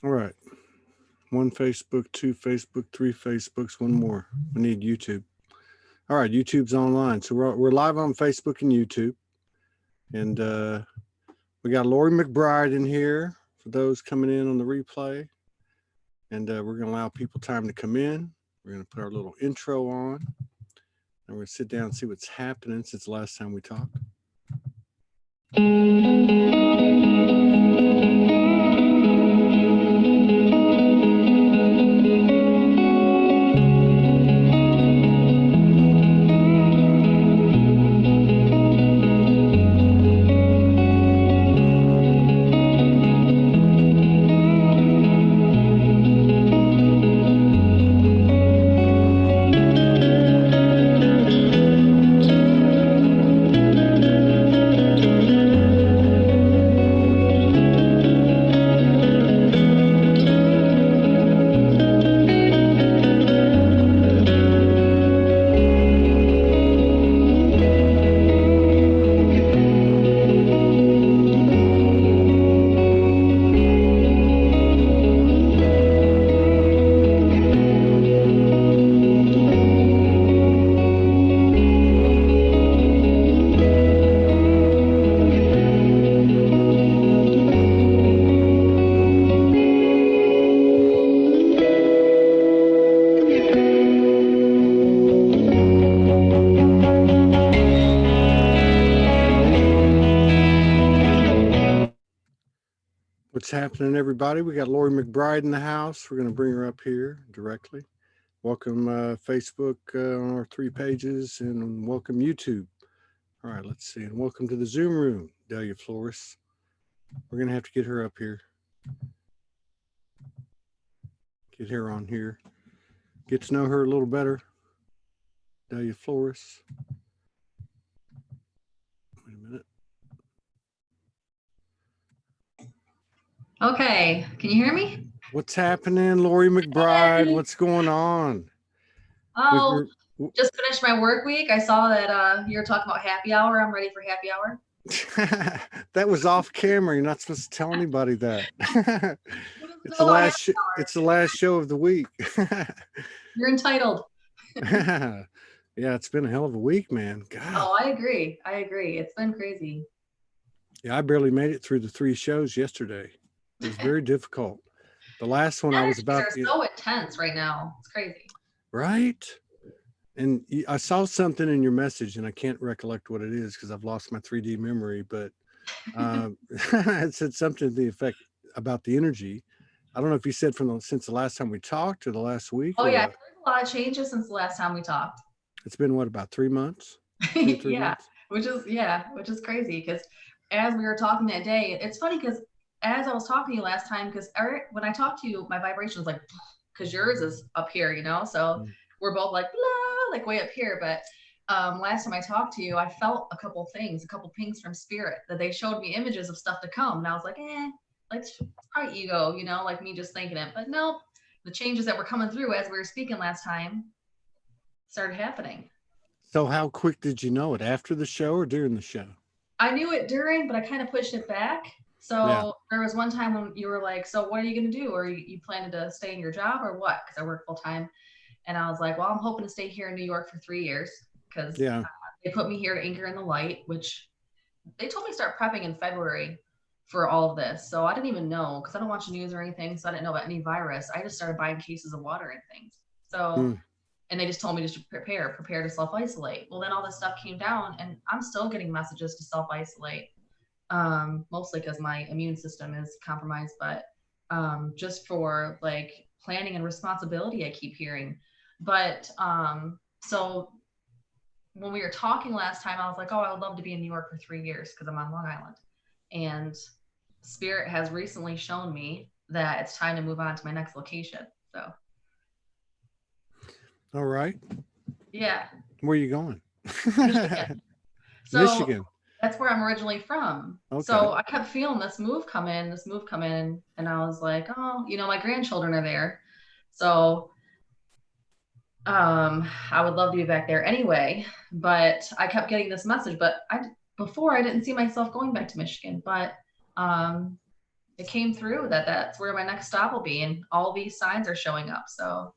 All right. One Facebook, two Facebook, three Facebooks, one more. We need YouTube. All right, YouTube's online. So we're live on Facebook and YouTube. And we got Lorrie McBride in here for those coming in on the replay. And we're going to allow people time to come in. We're going to put our little intro on. And we're going to sit down and see what's happening since the last time we talked. What's happening, everybody? We got Lorrie McBride in the house. We're going to bring her up here directly. Welcome, Facebook on our three pages, and welcome, YouTube. All right, let's see. And welcome to the Zoom room, Delia Flores. We're going to have to get her up here. Get her on here. Get to know her a little better. Delia Flores. Wait a minute. Okay, can you hear me? What's happening, Lorrie McBride? What's going on? Oh, just finished my work week. I saw that you were talking about happy hour. I'm ready for happy hour. That was off camera. You're not supposed to tell anybody that. It's the last show of the week. You're entitled. Yeah, it's been a hell of a week, man. God. Oh, I agree. It's been crazy. Yeah, I barely made it through the three shows yesterday. It was very difficult. The last one I was about. They're so intense right now. It's crazy. Right. And I saw something in your message, and I can't recollect what it is because I've lost my 3D memory, but it said something to the effect about the energy. I don't know if you said since the last time we talked or the last week. Oh, yeah. There's a lot of changes since the last time we talked. It's been, what, about 3 months? 2 or 3 months? which is crazy because as we were talking that day, it's funny because as I was talking to you last time, because when I talked to you, my vibration was like, because yours is up here, so we're both like, blah, like way up here. But last time I talked to you, I felt a couple pings from spirit that they showed me images of stuff to come. And I was like, like it's probably ego, like me just thinking it. But no, the changes that were coming through as we were speaking last time started happening. So how quick did you know it? After the show or during the show? I knew it during, but I kind of pushed it back. So there was one time when you were like, so what are you going to do? Or you planning to stay in your job or what? Because I work full time. And I was like, well, I'm hoping to stay here in New York for 3 years because they put me here to anchor in the light, which they told me to start prepping in February for all of this. So I didn't even know because I don't watch the news or anything. So I didn't know about any virus. I just started buying cases of water and things. So, and they just told me to prepare to self-isolate. Well, then all this stuff came down and I'm still getting messages to self-isolate. Mostly because my immune system is compromised, but just for like planning and responsibility, I keep hearing. But so when we were talking last time, I was like, oh, I would love to be in New York for 3 years because I'm on Long Island. And Spirit has recently shown me that it's time to move on to my next location. So. All right. Yeah. Where are you going? Michigan. Michigan. That's where I'm originally from. Okay. So I kept feeling this move come in. And I was like, oh, my grandchildren are there. So I would love to be back there anyway. But I kept getting this message. But before I didn't see myself going back to Michigan. But it came through that that's where my next stop will be, and all these signs are showing up. So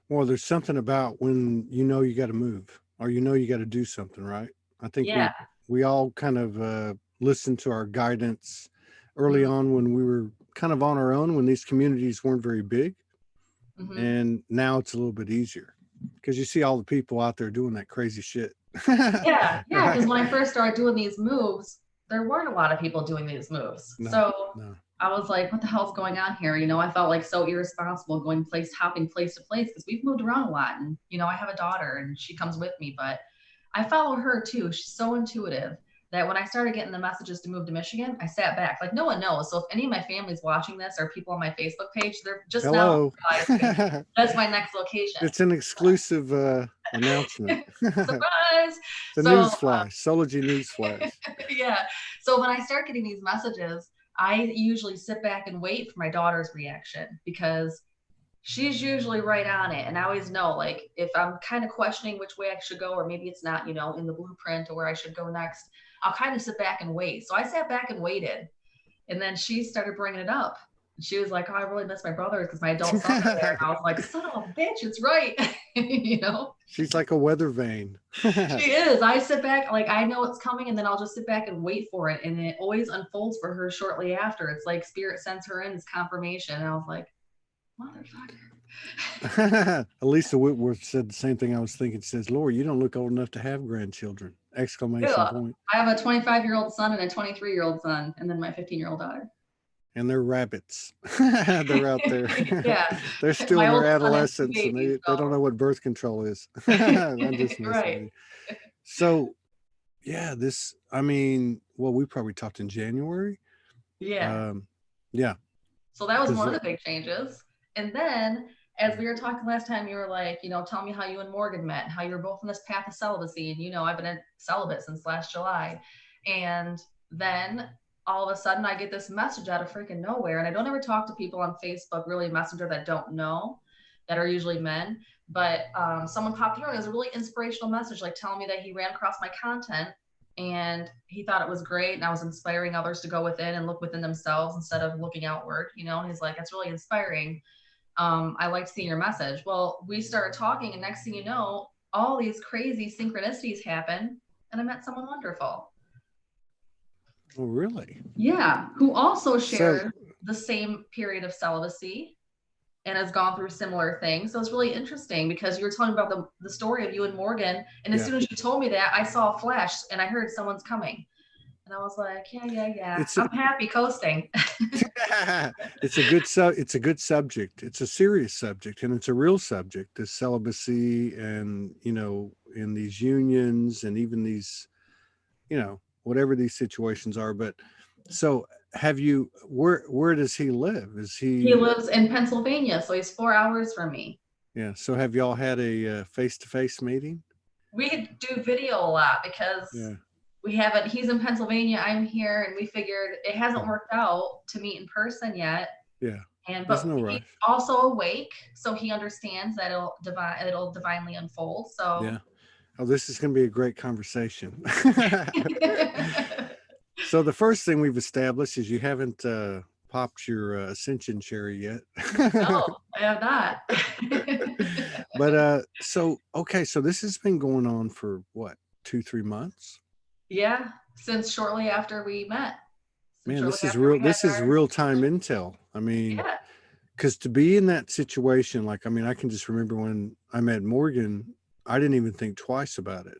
Well, there's something about when you know you got to move or you know you got to do something, right? I think yeah. we all kind of listened to our guidance early Mm-hmm. on when we were kind of on our own when these communities weren't very big, Mm-hmm. and now it's a little bit easier because you see all the people out there doing that crazy shit. Yeah, yeah, because Right? when I first started doing these moves, there weren't a lot of people doing these moves. No, So no. I was like, what the hell's going on here? I felt like so irresponsible hopping place to place because we've moved around a lot. And, I have a daughter and she comes with me, but I follow her too. She's so intuitive that when I started getting the messages to move to Michigan, I sat back. Like, no one knows. So if any of my family's watching this or people on my Facebook page, they're just now Hello. realizing that's my next location. It's an exclusive announcement. It's Surprise. a So news flash, Sology news flash. yeah. So when I start getting these messages, I usually sit back and wait for my daughter's reaction because she's usually right on it. And I always know, like, if I'm kind of questioning which way I should go, or maybe it's not, in the blueprint or where I should go next, I'll kind of sit back and wait. So I sat back and waited. And then she started bringing it up. She was like, oh, I really miss my brothers because my adult sons are there. And I was like, son of a bitch, it's right. She's like a weather vane. She is. I sit back, like I know it's coming, and then I'll just sit back and wait for it. And it always unfolds for her shortly after. It's like spirit sends her in as confirmation. And I was like, motherfucker. Elisa Whitworth said the same thing I was thinking. She says, Lori, you don't look old enough to have grandchildren. Exclamation point. I have a 25-year-old son and a 23-year-old son, and then my 15-year-old daughter. And they're rabbits. They're out there. Yeah. They're still in their adolescence baby, and they don't know what birth control is. I'm just messing right. with you. So, yeah, we probably talked in January. Yeah. Yeah. So that was one of the big changes. And then, as we were talking last time, you were like, tell me how you and Morgan met, and how you were both on this path of celibacy. And, I've been celibate since last July. And then all of a sudden I get this message out of freaking nowhere. And I don't ever talk to people on Facebook, really Messenger, that don't know, that are usually men. But someone popped through and it was a really inspirational message, like telling me that he ran across my content and he thought it was great. And I was inspiring others to go within and look within themselves instead of looking outward, and he's like, that's really inspiring. I liked seeing your message. Well, we started talking, and next thing you know, all these crazy synchronicities happen, and I met someone wonderful. Oh, really? Yeah, who also shared the same period of celibacy and has gone through similar things. So it's really interesting because you were telling about the story of you and Morgan, and as soon as you told me that, I saw a flash and I heard someone's coming. And I was like, yeah. I'm happy coasting. It's a good subject. It's a serious subject, and it's a real subject, this celibacy and, in these unions and even these, whatever these situations are. But so where does he live? He lives in Pennsylvania, so he's 4 hours from me. Yeah. So have y'all had a face-to-face meeting? We do video a lot because we haven't. He's in Pennsylvania, I'm here, and we figured it hasn't worked out to meet in person yet. Yeah. But he's also awake, so he understands that it'll divinely unfold. So yeah. Oh, this is going to be a great conversation. So the first thing we've established is you haven't popped your ascension cherry yet. No, I have not. But so this has been going on for what, 2-3 months? Yeah, since shortly after we met. Man, this is real time intel. I mean, because to be in that situation, I can just remember when I met Morgan, I didn't even think twice about it,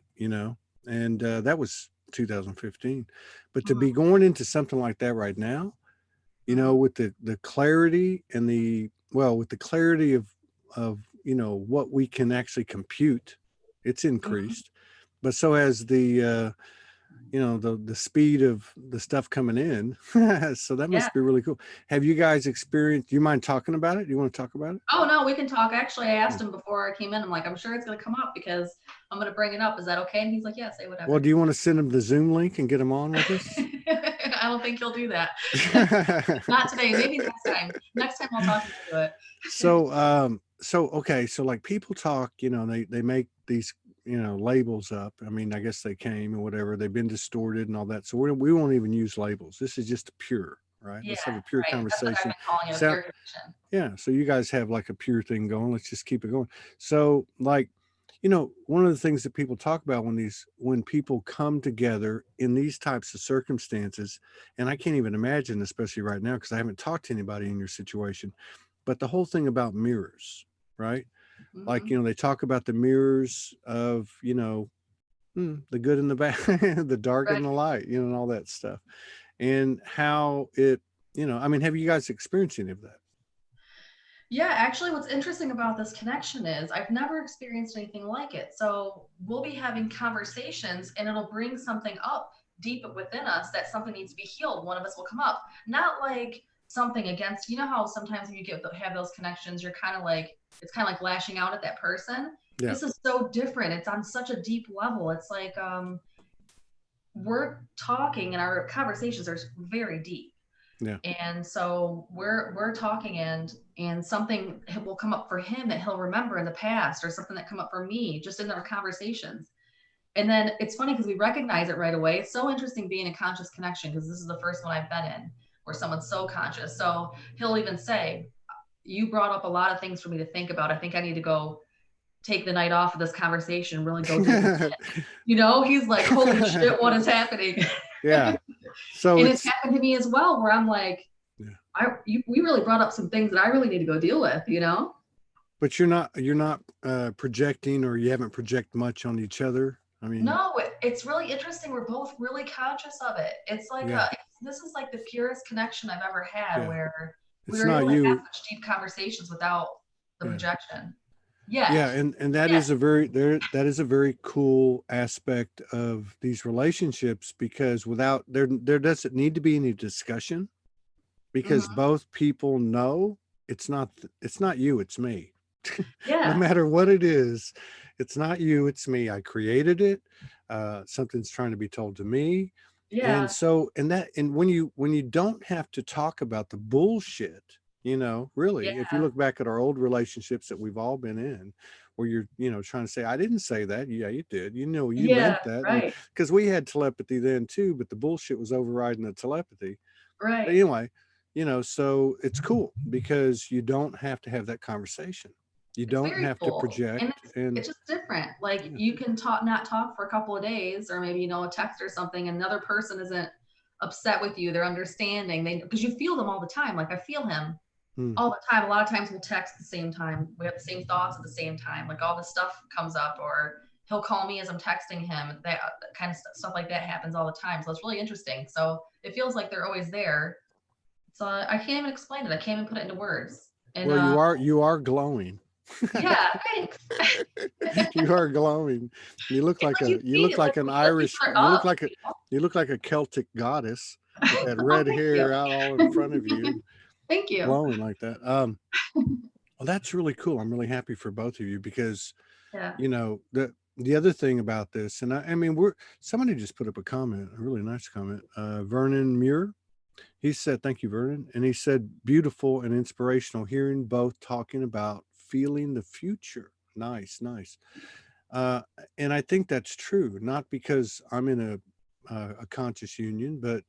and that was 2015. But to be going into something like that right now, with the clarity and with the clarity of what we can actually compute, it's increased, but so has the the speed of the stuff coming in. So that must be really cool. Have you guys experienced, do you mind talking about it? Do you want to talk about it? Oh no, we can talk. Actually, I asked him before I came in, I'm like, I'm sure it's going to come up because I'm going to bring it up. Is that okay? And he's like, yeah, say whatever. Well, do you want to send him the Zoom link and get him on with us? I don't think he'll do that. Not today. Maybe next time. Next time I'll talk to it. So like people talk, they make these labels up. I mean, I guess they came or whatever. They've been distorted and all that. So we won't even use labels. This is just pure. right? Yeah, Let's have a pure right. That's what I've conversation. been calling it, a So pure connection. yeah, so you guys have like a pure thing going. Let's just keep it going. So like, one of the things that people talk about when people come together in these types of circumstances, and I can't even imagine, especially right now, because I haven't talked to anybody in your situation, but the whole thing about mirrors, right? Like, Hmm. they talk about the mirrors of, the good and the bad, the dark Right. and the light, and all that stuff. And how it, I mean, have you guys experienced any of that? Yeah, actually, what's interesting about this connection is I've never experienced anything like it. So we'll be having conversations and it'll bring something up deep within us that something needs to be healed. One of us will come up, not like something against, how sometimes when you have those connections, you're kind of like, it's kind of like lashing out at that person. Yeah. This is so different. It's on such a deep level. It's like, we're talking and our conversations are very deep. Yeah. And so we're talking and something will come up for him that he'll remember in the past, or something that come up for me just in our conversations. And then it's funny because we recognize it right away. It's so interesting being in conscious connection, because this is the first one I've been in where someone's so conscious. So he'll even say, you brought up a lot of things for me to think about. I think I need to go take the night off of this conversation, really go deep within it. He's like, holy shit, what is happening? Yeah. So And it's happened to me as well, where I'm like, yeah. we really brought up some things that I really need to go deal with. But you're not projecting, or you haven't projected much on each other. I mean, No, it's really interesting. We're both really conscious of it. It's like yeah, this is like the purest connection I've ever had, yeah. where we It's were not able to have you. such deep conversations without the Yeah. projection. Yeah, Yet, and that yet, is a very cool aspect of these relationships, because without there doesn't need to be any discussion, because mhm, both people know it's not you, it's me. No yeah, matter what it is, it's not you, it's me. I created it. Something's trying to be told to me. And yeah, so, and when you don't have to talk about the bullshit, yeah, really, if you look back at our old relationships that we've all been in, where you're, trying to say, I didn't say that. Yeah, you did. You yeah, meant that. And right, because we had telepathy then too, but the bullshit was overriding the telepathy. But right. anyway, so it's cool because you don't have to have that conversation. You It's don't very have to cool. And project. And it's just different. Like yeah, you can not talk for a couple of days, or maybe, a text or something, and another person isn't upset with you. They're understanding. Because you feel them all the time. Like I feel him hmm, all the time. A lot of times we'll text at the same time. We have the same thoughts at the same time. Like all this stuff comes up, or he'll call me as I'm texting him. That kind of stuff like that happens all the time. So it's really interesting. So it feels like they're always there. So I can't even explain it. I can't even put it into words. And well, you are glowing. yeah, thanks. You are glowing. You look It's like like you you see look it, like like an we lift each Irish. other You look up. like a Celtic goddess with that Oh, red thank you. hair out all in front of you, Thank you. glowing like that. Well, that's really cool. I'm really happy for both of you, because Yeah. the other thing about this, and I mean, somebody just put up a comment, a really nice comment. Vernon Muir, he said, "Thank you, Vernon," and he said, "Beautiful and inspirational hearing both talking about feeling the future." Nice, nice. Uh, and I think that's true, not because I'm in a conscious union, but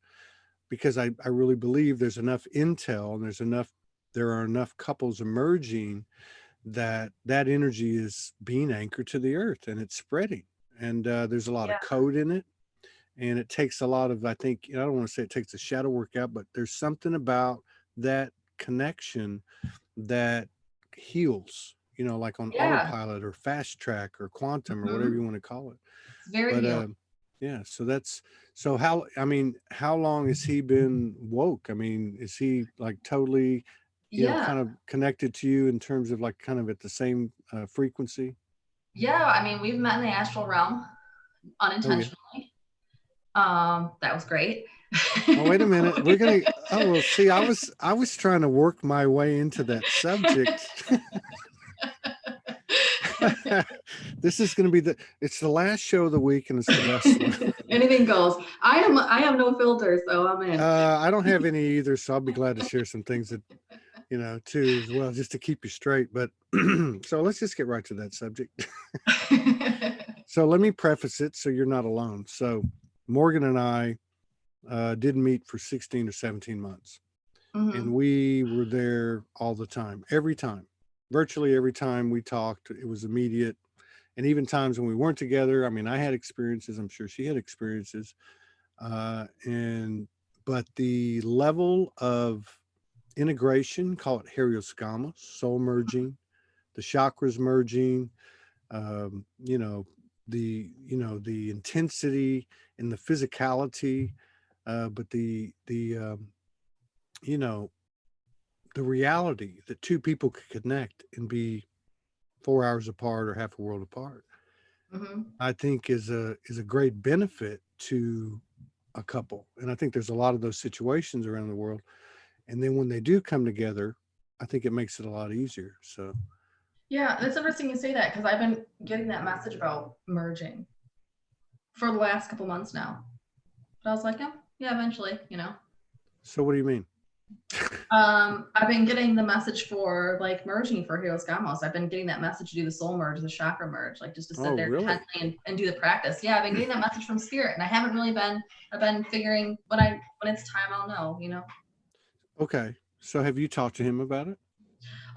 because I really believe there's enough intel, and there are enough couples emerging that energy is being anchored to the earth, and it's spreading. And there's a lot of Yeah. code in it, and it takes a lot of, I think, I don't want to say it takes the shadow work out, but there's something about that connection that heals, like on Yeah. autopilot or fast track or quantum or whatever Hmm. you want to call it. It's very But healing. yeah, so how long has he been woke? I mean, is he like totally, Yeah. kind of connected to you in terms of like kind of at the same frequency? Yeah. I mean, we've met in the astral realm Oh yeah. unintentionally. That was great. Oh, wait a minute. Oh, well, see, I was trying to work my way into that subject. This is going to be it's the last show of the week, and it's the best one. Anything goes. I have no filter, so I'm in. I don't have any either, so I'll be glad to share some things that, too, as well, just to keep you straight. But so let's just get right to that subject. So let me preface it so you're not alone. So Morgan and I didn't meet for 16 or 17 months. And Mm-hmm. we were there all the time, every time, virtually every time we talked, it was immediate. And even times when we weren't together, I mean, I had experiences, I'm sure she had experiences. And, but the level of integration, call it helioscama, soul merging, the chakras merging, you know, the intensity and the physicality, but you know, the reality that two people could connect and be 4 hours apart or half a world apart, Mm-hmm. I think is a great benefit to a couple. And I think there's a lot of those situations around the world. And then when they do come together, I think it makes it a lot easier. So Yeah, it's interesting you say that because I've been getting that message about merging for the last couple months now. But I was like, yeah, yeah, eventually, you know. so what do you mean? I've been getting the message for like merging for Heroes Gamos. I've been getting that message to do the soul merge, the chakra merge, like just to sit Oh, there really? intently and do the practice. Yeah, I've been getting that message from spirit, and I haven't really been. I've been figuring when it's time, I'll know. You know, Okay. So have you talked to him about it?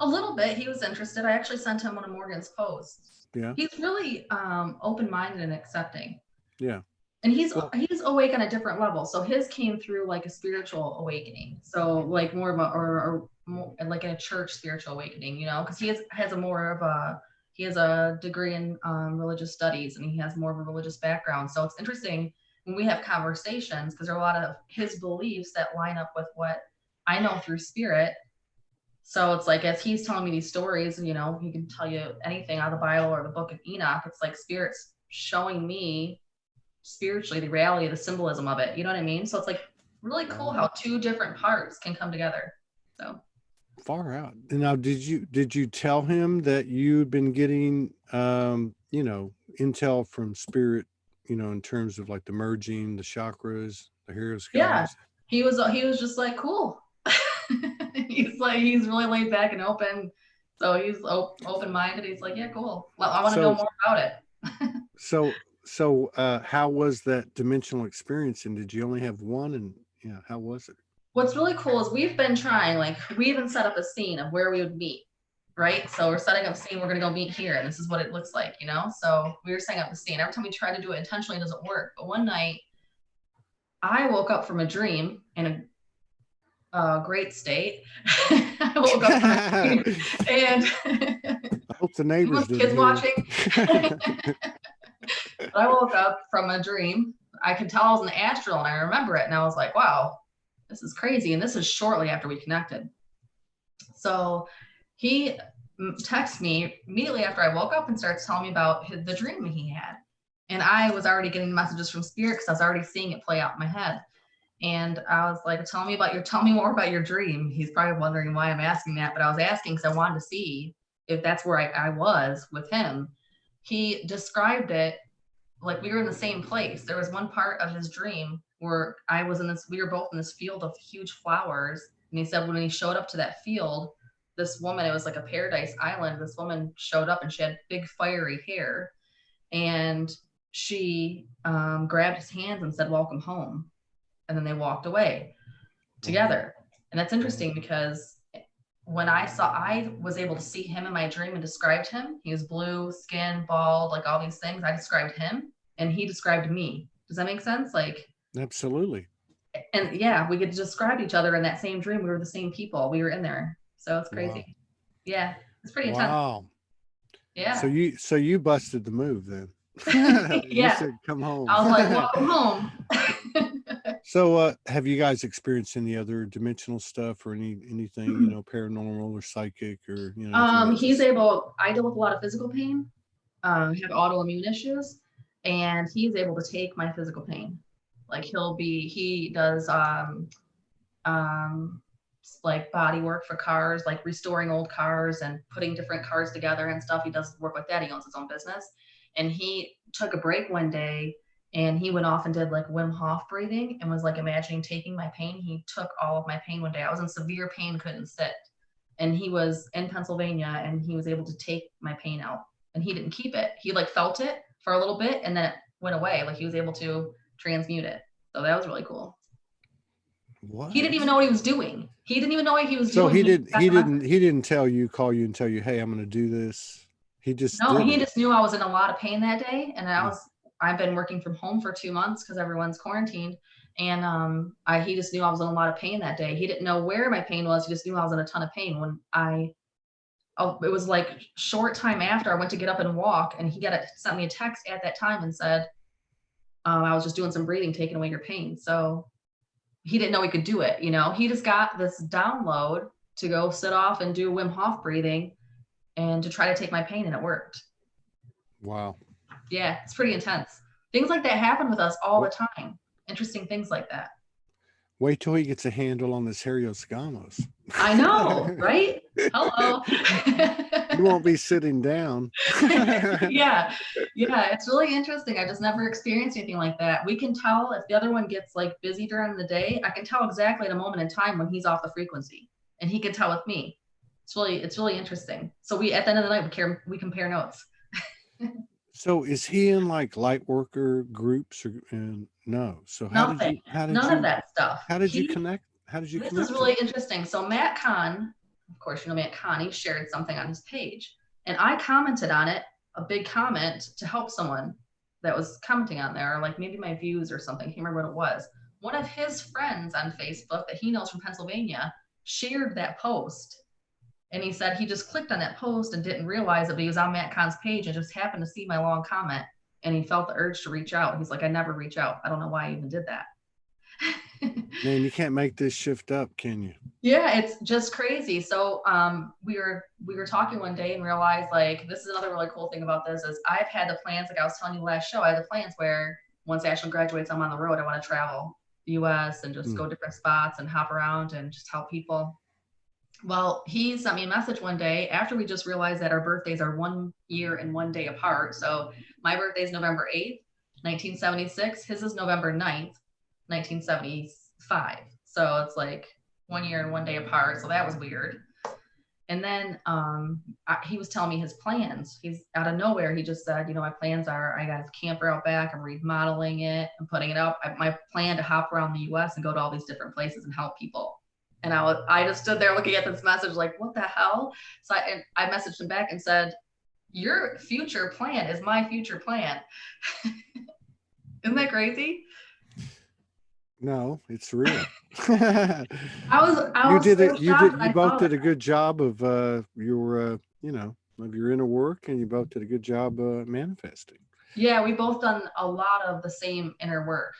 a little bit. He was interested. I actually sent him one of Morgan's posts. Yeah. He's really open-minded and accepting. Yeah. And he's Well, he's awake on a different level, so his came through like a spiritual awakening, so like more of a or more, like a church spiritual awakening, you know, because has a more of a he has a degree in religious studies, and he has more of a religious background. So it's interesting when we have conversations because there are a lot of his beliefs that line up with what I know through spirit. So it's like as he's telling me these stories, you know, he can tell you anything out of the Bible or the Book of Enoch. It's like spirit's showing me spiritually the reality, the symbolism of it, you know what I mean? So it's like really cool wow. how two different parts can come together. So Far out. And now, did you tell him that you'd been getting, intel from spirit, in terms of like the merging, the chakras, the heroes yeah, commas? he was just like cool. He's really laid back and open, so he's open-minded. He's like, yeah, cool, well, I want to know So, more about it. how was that dimensional experience? And did you only have one? And yeah, how was it? What's really cool is we've been trying, like we even set up a scene of where we would meet, right? So we're setting up a scene, we're gonna go meet here, and this is what it looks like, you know? So we were setting up the scene. Every time we try to do it intentionally, it doesn't work. But one night I woke up from a dream in a great state. I woke up from a dream and I hope the neighbors didn't kids hear. watching. But I woke up from a dream. I could tell I was in the astral and I remember it. And I was like, wow, this is crazy. And this is shortly after we connected. So he texts me immediately after I woke up and starts telling me about the dream he had. And I was already getting messages from spirit because I was already seeing it play out in my head. And I was like, tell me more about your dream. He's probably wondering why I'm asking that, but I was asking because I wanted to see if that's where I was with him. He described it like we were in the same place. There was one part of his dream where we were both in this field of huge flowers. And he said when he showed up to that field, this woman, it was like a paradise island. This woman showed up and she had big fiery hair. And she grabbed his hands and said, welcome home. And then they walked away together. And that's interesting because when I was able to see him in my dream and described him. He was blue, skin, bald, like all these things. I described him and he described me. Does that make sense? Like, Absolutely. and yeah, we could describe each other in that same dream. We were the same people. We were in there. So it's Wow. crazy. Yeah, it's pretty intense. Wow. So Yeah. you busted the move then. You Yeah. said come home. I was like, welcome home. So have you guys experienced any other dimensional stuff or anything, paranormal or psychic or anything that just I deal with a lot of physical pain, have autoimmune issues, and he's able to take my physical pain. Like he does um, like body work for cars, like restoring old cars and putting different cars together and stuff. He does work like that. He owns his own business. And he took a break one day and he went off and did like Wim Hof breathing and was like imagining taking my pain. He took all of my pain one day. I was in severe pain, couldn't sit. And he was in Pennsylvania and he was able to take my pain out. And he didn't keep it. He like felt it for a little bit and then it went away. Like he was able to transmute it. So that was really cool. What? He didn't even know what he was doing. He didn't even know what he was So doing. he didn't tell you, call you and tell you, hey, I'm going to do this. He just No, did he it. just knew I was in a lot of pain that day, and Yeah. I've been working from home for 2 months because everyone's quarantined, and he just knew I was in a lot of pain that day. He didn't know where my pain was. He just knew I was in a ton of pain. It was like short time after I went to get up and walk, and he sent me a text at that time and said, I was just doing some breathing, taking away your pain. So he didn't know he could do it. He just got this download to go sit off and do Wim Hof breathing and to try to take my pain, and it worked. Wow. Yeah, it's pretty intense. Things like that happen with us all the time. Interesting things like that. Wait till he gets a handle on this Herioscamos. I know, right? Hello. You won't be sitting down. Yeah, it's really interesting. I just never experienced anything like that. We can tell if the other one gets like busy during the day. I can tell exactly at a moment in time when he's off the frequency, and he can tell with me. It's really interesting. So at the end of the night we compare notes. So is he in like light worker groups no? So Nothing. None of that stuff. How did you connect? How did you This connect? is really interesting. So Matt Kahn, of course, Matt Kahn, he shared something on his page, and I commented on it, a big comment to help someone that was commenting on there, or like maybe my views or something. I can't remember what it was. One of his friends on Facebook that he knows from Pennsylvania shared that post. And he said he just clicked on that post and didn't realize it, but he was on Matt Kahn's page and just happened to see my long comment. And he felt the urge to reach out. He's like, I never reach out. I don't know why I even did that. Man, you can't make this shift up, can you? Yeah, it's just crazy. So we were talking one day and realized, like, this is another really cool thing about this is I've had the plans, like I was telling you last show, I had the plans where once Ashley graduates, I'm on the road. I want to travel the US and just go different spots and hop around and just help people. Well, he sent me a message one day after we just realized that our birthdays are 1 year and 1 day apart. So my birthday is November 8th, 1976. His is November 9th, 1975. So it's like 1 year and 1 day apart. So that was weird. And then he was telling me his plans. He's out of nowhere. He just said, my plans are, I got his camper out back. I'm remodeling it. I'm putting it up. My plan to hop around the US and go to all these different places and help people. And I just stood there looking at this message like, what the hell? So I messaged him back and said, your future plan is my future plan. Isn't that crazy? No, it's real. You both did a good job of your inner work, and you both did a good job manifesting. Yeah, we both done a lot of the same inner work.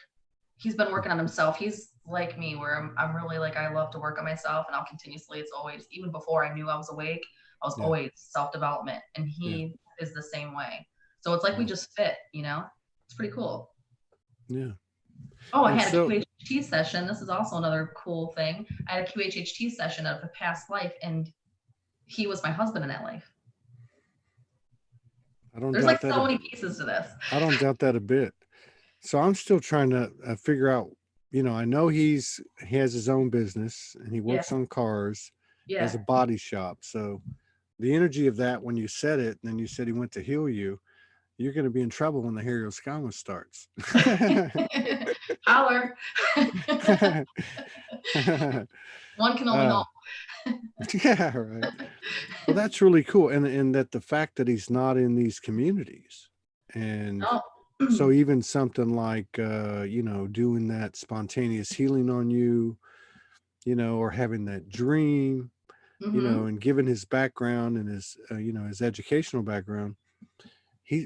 He's been working on himself. He's like me, where I'm really like, I love to work on myself, and I'll continuously. It's always, even before I knew I was awake, I was always self-development, and he is the same way. So it's like we just fit, It's pretty cool. Yeah. Oh, I had a QHHT session. This is also another cool thing. I had a QHHT session of a past life, and he was my husband in that life. There's like so many pieces to this. I don't doubt that a bit. So I'm still trying to figure out, I know he has his own business and he works on cars as a body shop. So the energy of that, when you said it, and then you said he went to heal you, you're going to be in trouble when the Herioscama starts. Holler. One can only hope. Yeah, right. Well, that's really cool. And that the fact that he's not in these communities. And so even something like, doing that spontaneous healing on you, or having that dream, and given his background and his, his educational background,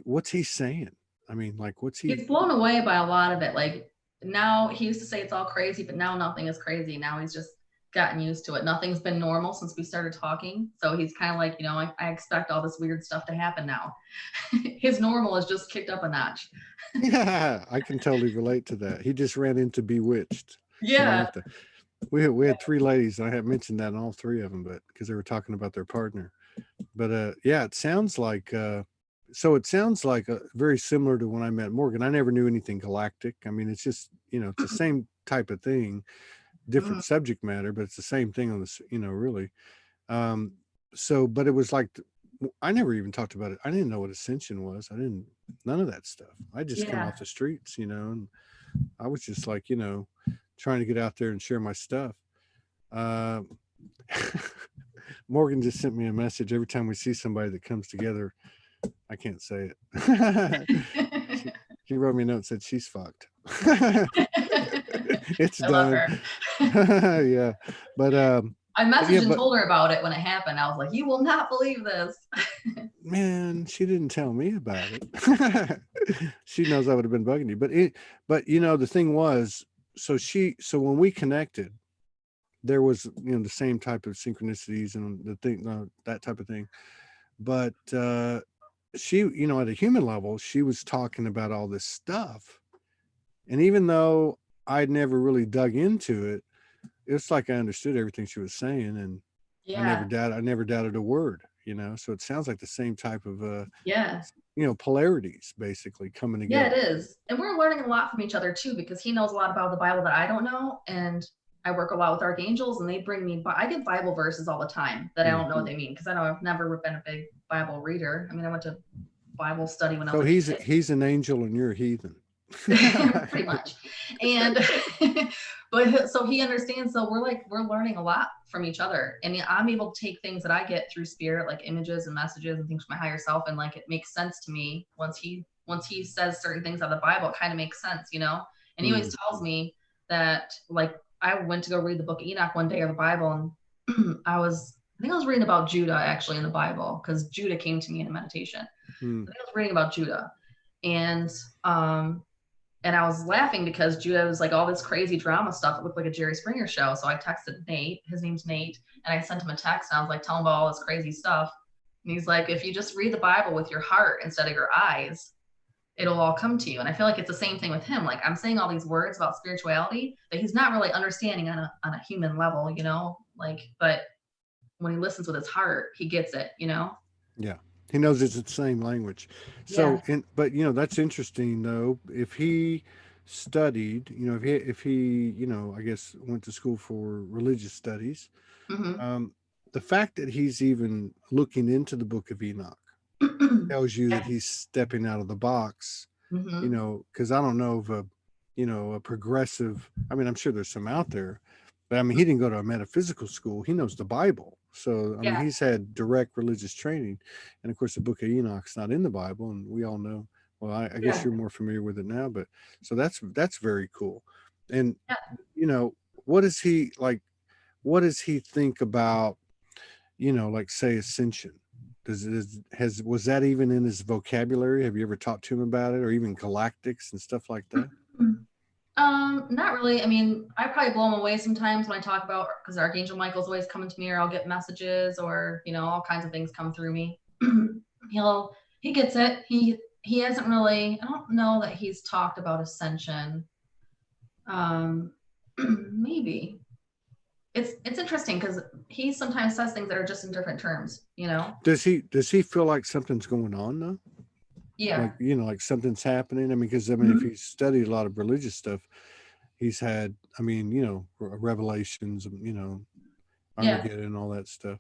what's he saying? I mean, like, he's blown away by a lot of it. Like, now he used to say it's all crazy, but now nothing is crazy. Now he's just gotten used to it. Nothing's been normal since we started talking. So he's kind of like, I expect all this weird stuff to happen now. His normal is just kicked up a notch. Yeah, I can totally relate to that. He just ran into Bewitched. Yeah. Samantha. We had 3 ladies. I haven't mentioned that in all 3 of them, but because they were talking about their partner. But it sounds like very similar to when I met Morgan. I never knew anything galactic. I mean, it's just, it's the same type of thing, different subject matter, but it's the same thing on this, really. But it was like, I never even talked about it. I didn't know what ascension was. None of that stuff. I just came off the streets, and I was just like, trying to get out there and share my stuff. Uh, Morgan just sent me a message every time we see somebody that comes together. I can't say it. she, she wrote me a note and said she's fucked. It's I love done. her. Yeah, but I messaged yeah, and but told her about it when it happened. I was like, "You will not believe this." man, she didn't tell me about it. She knows I would have been bugging you, but you know, the thing was, so when we connected, there was, you know, the same type of synchronicities and the thing, that type of thing. But she, you know, at a human level, she was talking about all this stuff, and even though I'd never really dug into it, it's like I understood everything she was saying, and Yeah, I never doubted a word, you know. So it sounds like the same type of yeah, you know, polarities basically coming yeah. It together. is, and we're learning a lot from each other too, because he knows a lot about the Bible that I don't know, and I work a lot with archangels, and they bring me. I get Bible verses all the time that I Mm. don't know what they mean, because I know I've never been a big Bible reader. I mean, I went to Bible study when I So was a kid. he's an angel and you're a heathen. Pretty much. And but so he understands, so we're learning a lot from each other, and I'm able to take things that I get through spirit, like images and messages and things from my higher self, and like it makes sense to me once he says certain things out of the Bible. It kind of makes sense, you know. And he always tells me that, like, I went to go read the book of Enoch one day, or the Bible, and I think I was reading about Judah actually in the Bible, because Judah came to me in a meditation. Mm. I think I was reading about Judah, and and I was laughing because Judah was like all this crazy drama stuff. It looked like a Jerry Springer show. So I texted Nate, his name's Nate, and I sent him a text, and I was like, tell him about all this crazy stuff. And he's like, if you just read the Bible with your heart instead of your eyes, it'll all come to you. And I feel like it's the same thing with him. Like, I'm saying all these words about spirituality that he's not really understanding on a human level, you know, like, but when he listens with his heart, he gets it, you know? Yeah. He knows it's the same language. Yeah. So, but you know, that's interesting though. If he studied, you know, if he, you know, I guess went to school for religious studies, Mm-hmm. um, the fact that he's even looking into the Book of Enoch tells you that Yeah. he's stepping out of the box. You Mm-hmm. know, because I don't know of a, you know, a progressive. I mean, I'm sure there's some out there, but I mean, he didn't go to a metaphysical school. He knows the Bible, so I mean, Yeah. he's had direct religious training, and of course, the Book of Enoch's not in the Bible, and we all know. Well, I guess Yeah. you're more familiar with it now, but so that's very cool. And Yeah. you know, what is he like? What does he think about, you know, like say ascension? Was that even in his vocabulary? Have you ever talked to him about it, or even galactics and stuff like that? Not really. I mean, I probably blow him away sometimes when I talk about, because Archangel Michael's always coming to me, or I'll get messages, or you know, all kinds of things come through me. He gets it. He hasn't really. I don't know that he's talked about ascension. Um, maybe it's interesting because he sometimes says things that are just in different terms. You know? Does he feel like something's going on though? Yeah. Like, you know, like something's happening? I mean, because I mean, if Mhm. he's studied a lot of religious stuff, he's had, I mean, you know, revelations, you know, Yeah. Armageddon and all that stuff.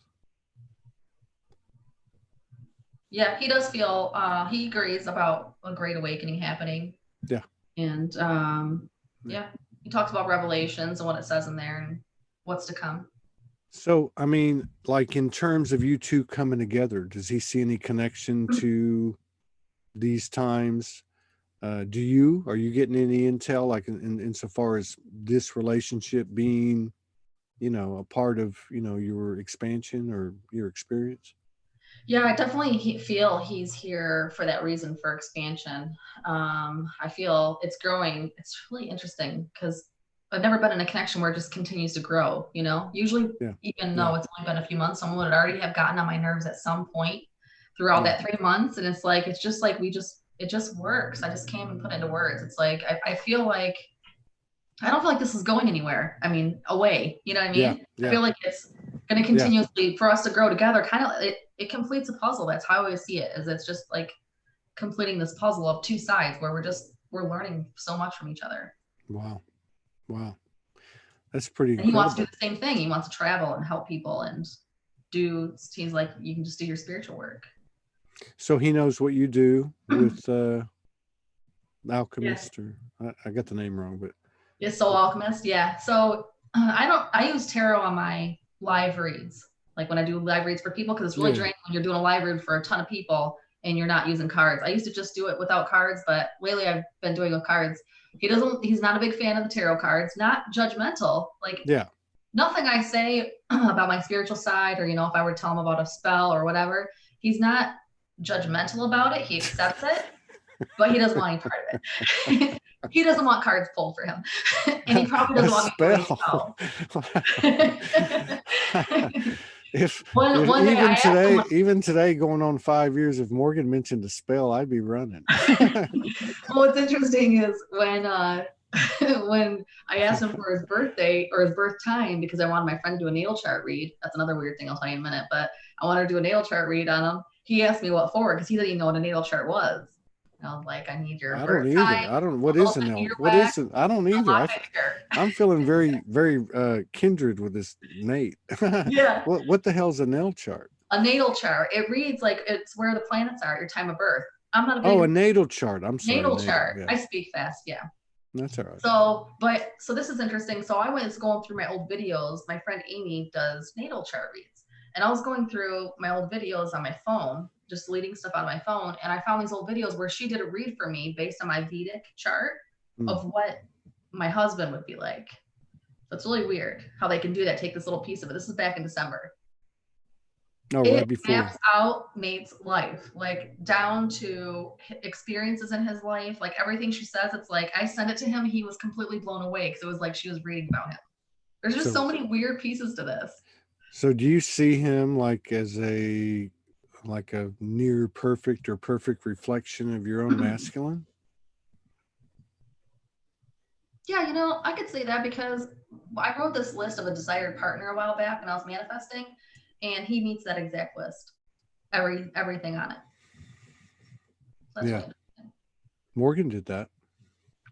Yeah. He does feel. He agrees about a great awakening happening. Yeah. And Yeah. yeah, he talks about Revelations and what it says in there and what's to come. So, I mean, like in terms of you two coming together, does he see any connection to these times? Are you getting any intel, like insofar as this relationship being, you know, a part of, you know, your expansion or your experience? Yeah, I definitely feel he's here for that reason, for expansion. I feel it's growing. It's really interesting because I've never been in a connection where it just continues to grow, you know? Usually, Yeah. even Yeah. though it's only been a few months, someone would already have gotten on my nerves at some point throughout Yeah. that 3 months. And it's just like it just works. I just can't even put it into words. It's like, I feel like I don't feel like this is going anywhere. I mean, away. You know what I Yeah. mean? I Yeah. feel like it's going to Yeah. continuously, for us to grow together. Kind of, it completes a puzzle. That's how I always see it. Is it's just like completing this puzzle of two sides where we're learning so much from each other. Wow. Wow. That's pretty And he wants to do incredible. the same thing. He wants to travel and help people and do. He's like, you can just do your spiritual work. So he knows what you do with Yes. alchemist, or I got the name wrong, but It's Soul Alchemist. Yeah. So I use tarot on my live reads. Like when I do live reads for people, because it's really draining when you're doing a live read for a ton of people and you're not using cards. I used to just do it without cards, but lately I've been doing with cards. He's not a big fan of the tarot cards, not judgmental. Like nothing I say about my spiritual side, or, you know, if I were to tell him about a spell or whatever, he's not judgmental about it. He accepts it, but he doesn't want any part of it. He doesn't want cards pulled for him. And he probably doesn't want me to spell. If one day even today, him, even today, going on 5 years, if Morgan mentioned a spell, I'd be running. What's interesting is when when I asked him for his birthday or his birth time, because I wanted my friend to do a natal chart read. That's another weird thing I'll tell you in a minute, but I wanted to do a natal chart read on him. He asked me what for, because he didn't even know what a natal chart was. And I was like, I need your birth time. I don't. What is a natal? What is it? I don't either. I'm feeling very, very kindred with this Nate. Yeah. What the hell's a natal chart? A natal chart. It reads like it's where the planets are at your time of birth. I'm not a big a natal chart. I'm sorry. Natal chart. Yeah. I speak fast. Yeah. That's all right. So this is interesting. So I was going through my old videos. My friend Amy does natal chart reads. And I was going through my old videos on my phone, just deleting stuff out of my phone. And I found these old videos where she did a read for me based on my Vedic chart of what my husband would be like. So it's really weird how they can do that. Take this little piece of it. This is back in December. Oh, right before. Maps out Nate's life, like down to experiences in his life, like everything she says. It's like I sent it to him. He was completely blown away because it was like she was reading about him. There's just so many weird pieces to this. So do you see him like as a near perfect or perfect reflection of your own masculine? Yeah, you know, I could say that because I wrote this list of a desired partner a while back and I was manifesting, and he meets that exact list. Everything on it. That's really Morgan did that.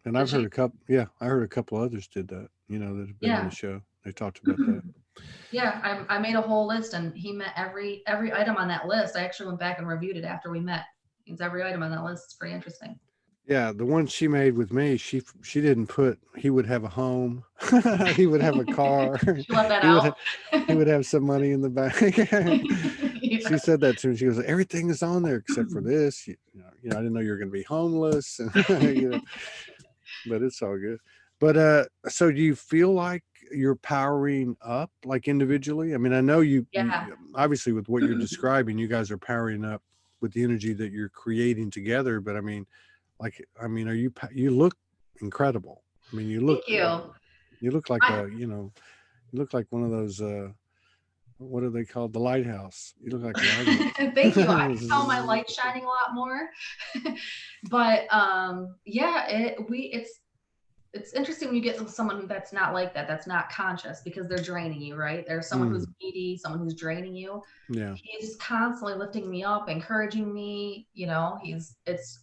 And I've heard a couple. Yeah, I heard a couple others did that. You know, that have been on the show. They talked about that. Yeah, I made a whole list, and he met every item on that list. I actually went back and reviewed it after we met. It's every item on that list. It's pretty interesting. Yeah, the one she made with me, she didn't put he would have a home, he would have a car, she left that out. He would have some money in the bank. She said that to me. She goes, everything is on there except for this. You know, I didn't know you were going to be homeless, you know, but it's all good. But so do you feel like you're powering up, like individually? I mean, I know you obviously with what you're describing, you guys are powering up with the energy that you're creating together. But I mean, are you look incredible. I mean, you look, you look like you look like one of those, what are they called? The lighthouse. You look like a lighthouse. Thank you. I can tell my light shining a lot more. But it's interesting when you get someone that's not like that, that's not conscious, because they're draining you, right? There's someone who's needy, someone who's draining you. Yeah. He's constantly lifting me up, encouraging me, you know,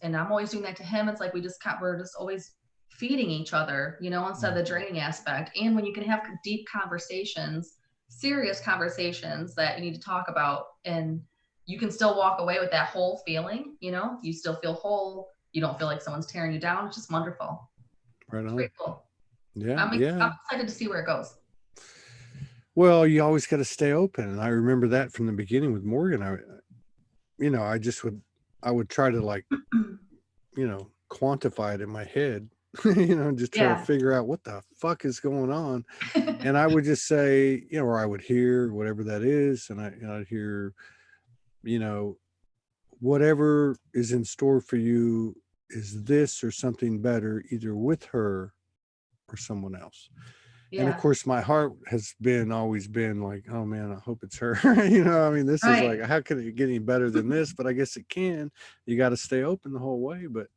and I'm always doing that to him. It's like we're just always feeding each other, you know, instead of the draining aspect. And when you can have deep conversations, serious conversations that you need to talk about, and you can still walk away with that whole feeling, you know, you still feel whole. You don't feel like someone's tearing you down. It's just wonderful. Right on. Pretty cool. Yeah. I'm excited to see where it goes. Well, you always got to stay open. And I remember that from the beginning with Morgan. I would try to, like, you know, quantify it in my head, you know, just try to figure out what the fuck is going on. And I would just say, you know, or I would hear whatever that is. And I'd hear, you know, whatever is in store for you is this or something better, either with her or someone else. And of course my heart has always been like, oh man, I hope it's her. You know, I mean, this is like, how can it get any better than this? But I guess it can. You got to stay open the whole way. But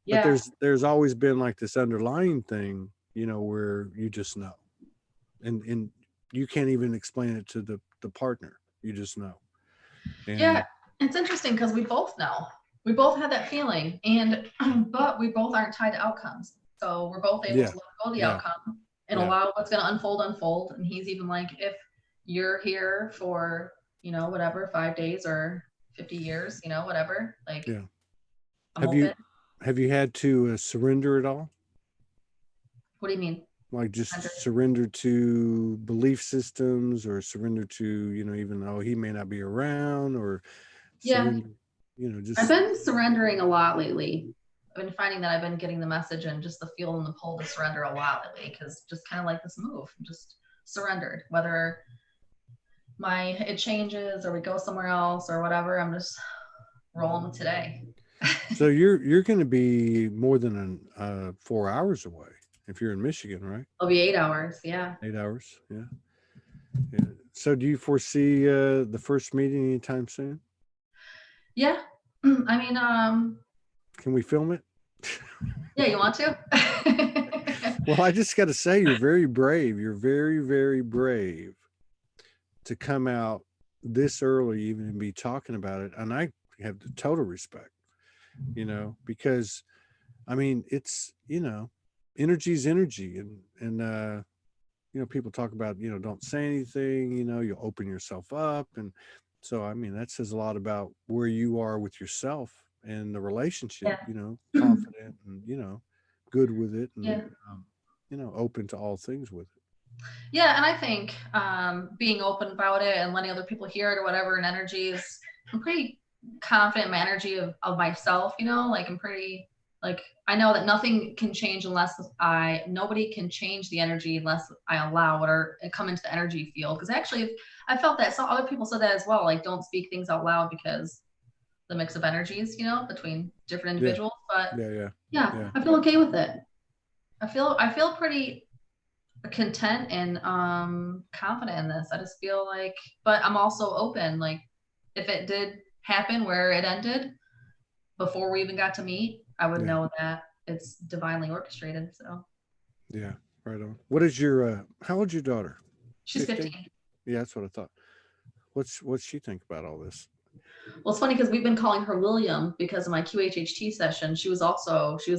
there's always been like this underlying thing, you know, where you just know, and you can't even explain it to the partner. You just know. And it's interesting because we both know. We both have that feeling, but we both aren't tied to outcomes. So we're both able to let go of the outcome and allow what's going to unfold. And he's even like, if you're here for, you know, whatever, 5 days or 50 years, you know, whatever, like, have you had to surrender at all? What do you mean? Like just surrender to belief systems, or surrender to, even though he may not be around, or surrender, I've just. been surrendering a lot lately. I've been finding that I've been getting the message and just the feel and the pull to surrender a lot lately, because just kind of like this move, just surrendered. Whether it changes or we go somewhere else or whatever, I'm just rolling with today. So you're going to be more than 4 hours away if you're in Michigan, right? It'll be 8 hours. Yeah. 8 hours. Yeah. Yeah. So do you foresee the first meeting anytime soon? Yeah. I mean, Can we film it? yeah, you want to? Well, I just got to say, you're very brave. You're very, very brave to come out this early, even and be talking about it. And I have the total respect, because I mean, it's, energy's energy, and people talk about, don't say anything, you open yourself up. And so, I mean, that says a lot about where you are with yourself and the relationship, confident and, good with it, and, open to all things with it. Yeah. And I think being open about it and letting other people hear it or whatever, and energies, I'm pretty confident in my energy of myself, like I'm pretty, like, I know that nothing can change unless nobody can change the energy unless I allow it or come into the energy field. Because actually, I felt that some other people said that as well, like, don't speak things out loud because the mix of energies, between different individuals. But yeah, I feel okay with it. I feel pretty content and confident in this. I just feel like, but I'm also open. Like, if it did happen where it ended before we even got to meet, I would know that it's divinely orchestrated. So yeah, right on. What is your how old's your daughter? She's 15. Yeah, that's what I thought. What's she think about all this? Well, it's funny because we've been calling her William because of my QHHT session. She was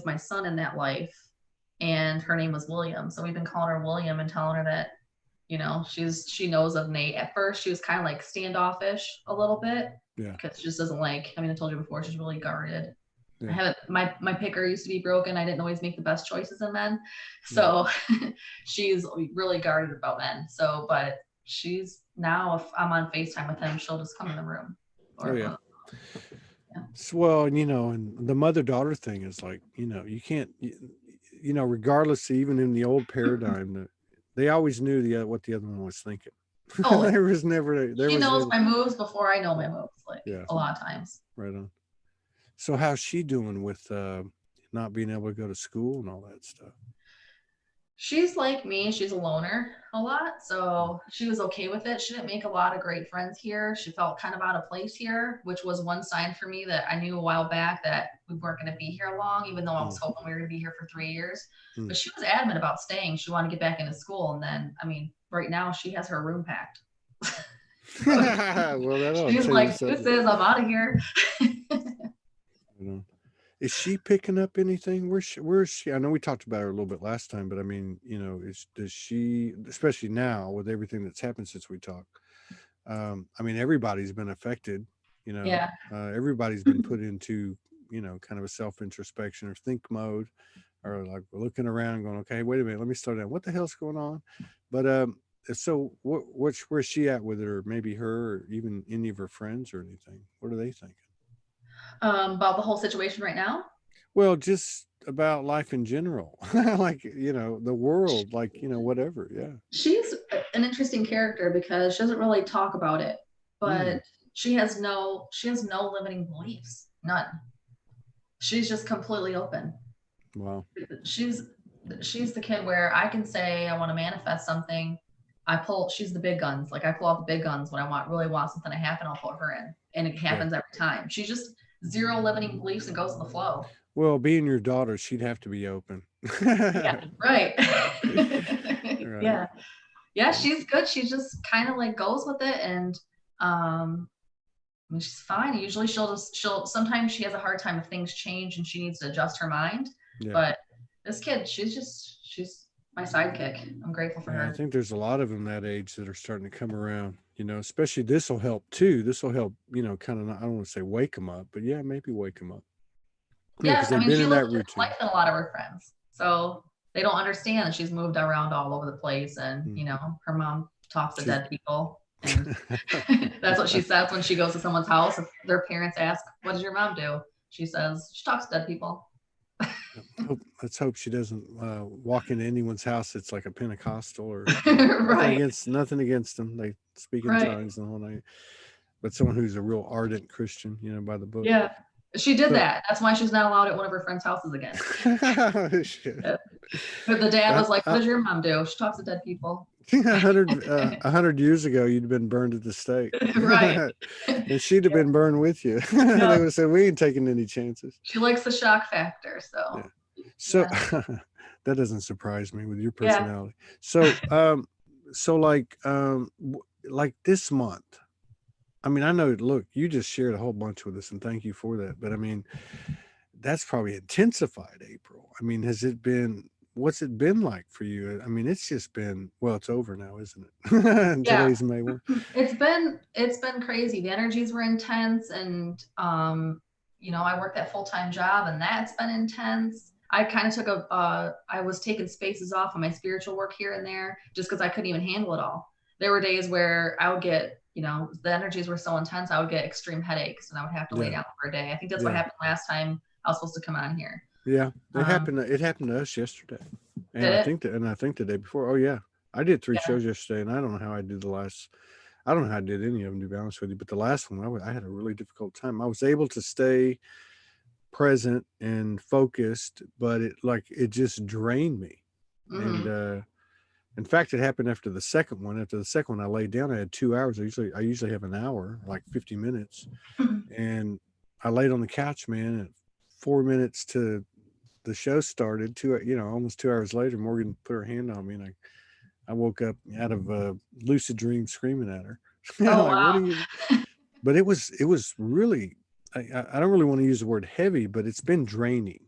my son in that life, and her name was William. So we've been calling her William and telling her that, she knows of Nate. At first, she was kind of like standoffish a little bit. Yeah. Because she just doesn't like, I told you before, she's really guarded. Yeah. I haven't, my picker used to be broken. I didn't always make the best choices in men. So she's really guarded about men. So, but she's now, if I'm on FaceTime with him, she'll just come in the room. Well, and the mother-daughter thing is like, you can't, regardless, even in the old paradigm, they always knew what the other one was thinking. Oh, there was never. She knows my moves before I know my moves. Like a lot of times. Right on. So how's she doing with not being able to go to school and all that stuff? She's like me. She's a loner a lot. So she was okay with it. She didn't make a lot of great friends here. She felt kind of out of place here, which was one sign for me that I knew a while back that we weren't going to be here long, even though I was hoping we were going to be here for 3 years. But she was adamant about staying. She wanted to get back into school. And then, right now she has her room packed. Well, she's like, I'm out of here. Is she picking up anything? Where's she? I know we talked about her a little bit last time, but does she, especially now with everything that's happened since we talked? Everybody's been affected. Everybody's been put into kind of a self-introspection or think mode, or like looking around, going, okay, wait a minute, let me slow down. What the hell's going on? But so where's she at with it, or maybe her, or even any of her friends or anything? What are they thinking? About the whole situation right now? Well, just about life in general, like, the world, like, whatever. Yeah. She's an interesting character because she doesn't really talk about it, but she has no limiting beliefs. None. She's just completely open. Wow. She's the kid where I can say I want to manifest something. She's the big guns. Like, I pull out the big guns when I really want something to happen. I'll put her in, and it happens every time. She's just zero limiting beliefs and goes with the flow. Well, being your daughter, she'd have to be open. Yeah, right. Right. Yeah, she's good. She just kind of like goes with it, and she's fine. Usually she'll sometimes she has a hard time if things change and she needs to adjust her mind. Yeah. But this kid, she's my sidekick. I'm grateful for her. I think there's a lot of them that age that are starting to come around, especially this will help too. This will help, kind of, I don't want to say wake them up, but maybe wake them up. Yeah, she lives a different life than a lot of her friends. So they don't understand that she's moved around all over the place, and Mm. her mom talks to She's- dead people, and that's what she says when she goes to someone's house. If their parents ask, "What does your mom do?" She says she talks to dead people. Let's hope she doesn't walk into anyone's house. It's like a Pentecostal or Right, nothing against them. They speak in right. tongues and the whole night. But someone who's a real ardent Christian, by the book. Yeah, she did But that. That's why she's not allowed at one of her friends' houses again. shit. Yeah. But the dad was like, "What I, does your mom do? She talks to dead people." 100 years ago, you'd have been burned at the stake. Right. And she'd have been burned with you. They would Yeah. have said, we ain't taking any chances. She likes the shock factor, so. Yeah. So Yeah. that doesn't surprise me with your Yeah. personality. So like this month, I mean, I know, look, you just shared a whole bunch with us and thank you for that. But I mean, that's probably intensified April. I mean, what's it been like for you? I mean, it's just been, well, it's over now, isn't it? Yeah. Today's May 1. It's been crazy. The energies were intense, and I worked that full-time job, and that's been intense. I kind of took I was taking spaces off of my spiritual work here and there just because I couldn't even handle it all. There were days where I would get, the energies were so intense, I would get extreme headaches and I would have to lay down for a day. I think that's what happened last time I was supposed to come on here. Yeah, it happened to us yesterday. And I think the day before. Oh yeah. I did 3 shows yesterday, and I don't know how I did I don't know how I did any of them, to be honest with you, but the last one I had a really difficult time. I was able to stay present and focused, but it just drained me. Mm-hmm. And in fact, it happened after the second one. After the second one, I laid down. I had 2 hours. I usually have an hour, like 50 minutes. And I laid on the couch, man, and 4 minutes to the show started. Almost 2 hours later, Morgan put her hand on me, and I woke up out of a lucid dream screaming at her. Oh, Like, wow. what are you? But it was really, I don't really want to use the word heavy, but it's been draining.